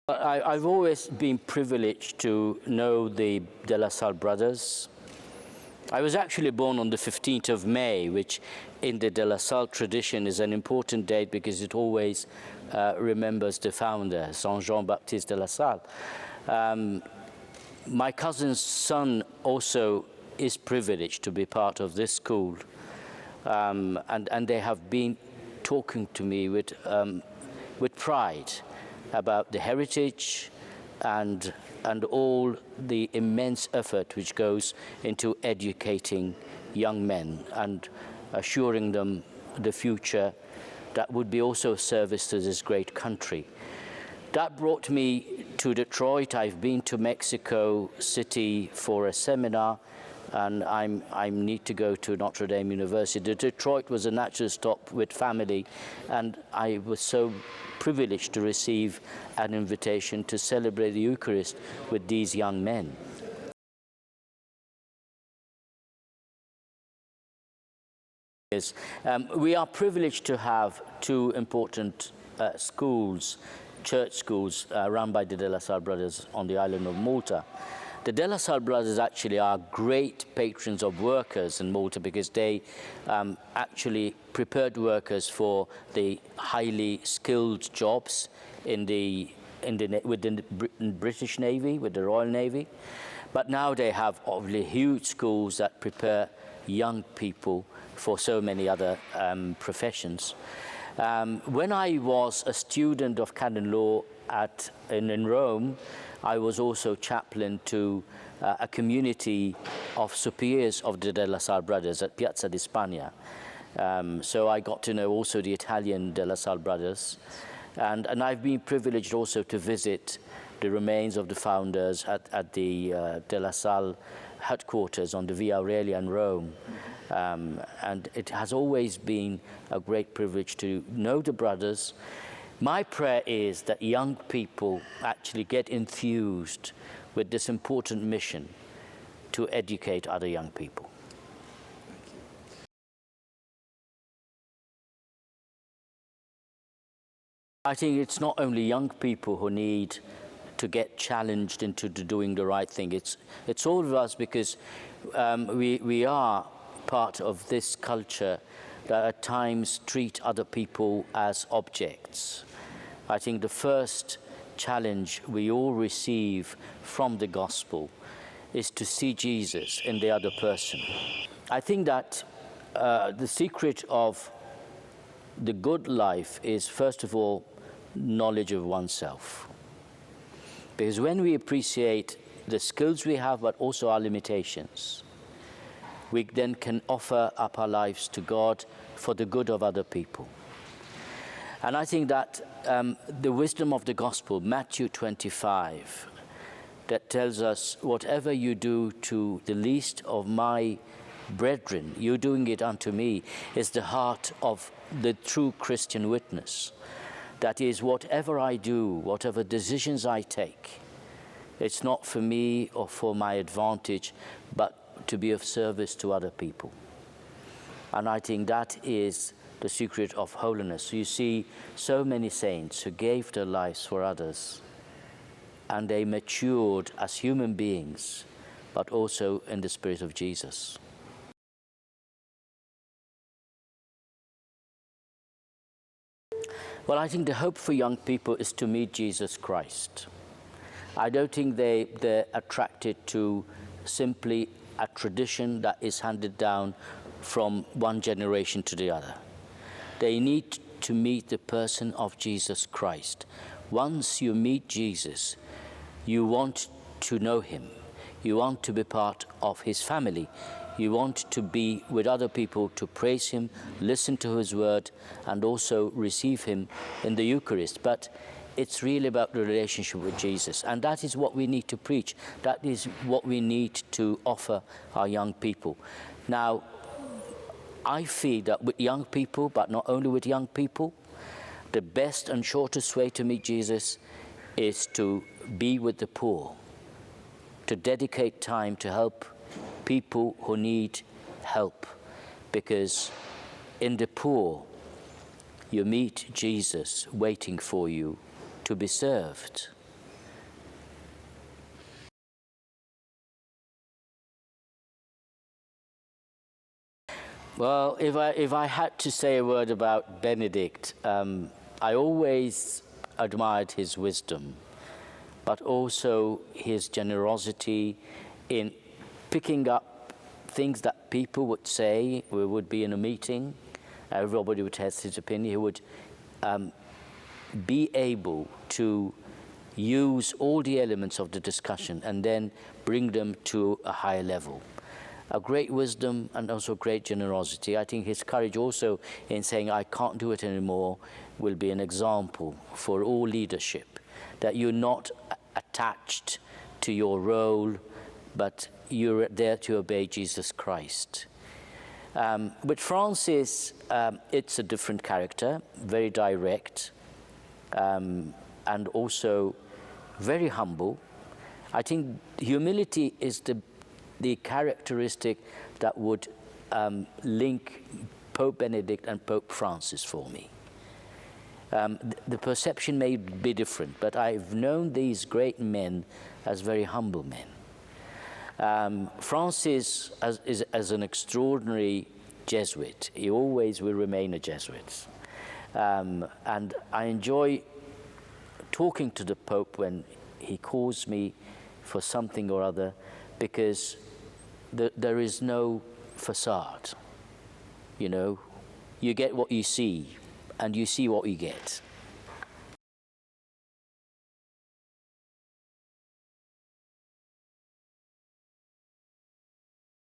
I've always been privileged to know the De La Salle brothers. I was actually born on the 15th of May, which in the De La Salle tradition is an important date because it always remembers the founder, Saint Jean-Baptiste de La Salle. My cousin's son also is privileged to be part of this school, and they have been talking to me with pride about the heritage and all the immense effort which goes into educating young men and assuring them the future that would be also a service to this great country. That brought me to Detroit. I've been to Mexico City for a seminar, and I need to go to Notre Dame University. Detroit was a natural stop with family, and I was so privileged to receive an invitation to celebrate the Eucharist with these young men. We are privileged to have two important schools, church schools, run by the De La Salle brothers on the island of Malta. The De La Salle brothers actually are great patrons of workers in Malta because they actually prepared workers for the highly skilled jobs with the British Navy, with the Royal Navy. But now they have obviously huge schools that prepare young people for so many other professions. When I was a student of canon law in Rome, I was also chaplain to a community of superiors of the De La Salle brothers at Piazza di Spagna. So I got to know also the Italian De La Salle brothers. And I've been privileged also to visit the remains of the founders at the De La Salle headquarters on the Via Aurelia in Rome. And it has always been a great privilege to know the brothers. My prayer is that young people actually get enthused with this important mission to educate other young people. I think it's not only young people who need to get challenged into doing the right thing. It's all of us, because we are part of this culture that at times treat other people as objects. I think the first challenge we all receive from the gospel is to see Jesus in the other person. I think that the secret of the good life is, first of all, knowledge of oneself. Because when we appreciate the skills we have, but also our limitations, we then can offer up our lives to God for the good of other people. And I think that the wisdom of the gospel, Matthew 25, that tells us, whatever you do to the least of my brethren, you're doing it unto me, is the heart of the true Christian witness. That is, whatever I do, whatever decisions I take, it's not for me or for my advantage, but to be of service to other people. And I think that is the secret of holiness. You see so many saints who gave their lives for others, and they matured as human beings, but also in the spirit of Jesus. Well, I think the hope for young people is to meet Jesus Christ. I don't think they're attracted to simply a tradition that is handed down from one generation to the other. They need to meet the person of Jesus Christ. Once you meet Jesus, you want to know him. You want to be part of his family. You want to be with other people to praise him, listen to his word, and also receive him in the Eucharist. But it's really about the relationship with Jesus. And that is what we need to preach. That is what we need to offer our young people. Now, I feel that with young people, but not only with young people, the best and shortest way to meet Jesus is to be with the poor, to dedicate time to help people who need help, because in the poor you meet Jesus waiting for you to be served. Well, if I had to say a word about Benedict, I always admired his wisdom, but also his generosity in picking up things that people would say. We would be in a meeting, everybody would have his opinion. He would be able to use all the elements of the discussion and then bring them to a higher level. A great wisdom and also great generosity. I think his courage also in saying, I can't do it anymore, will be an example for all leadership, that you're not attached to your role, but you're there to obey Jesus Christ. With Francis, it's a different character, very direct, and also very humble. I think humility is the characteristic that would link Pope Benedict and Pope Francis for me. The perception may be different, but I've known these great men as very humble men. Francis as an extraordinary Jesuit. He always will remain a Jesuit. And I enjoy talking to the Pope when he calls me for something or other, because there is no facade. You know, you get what you see, and you see what you get.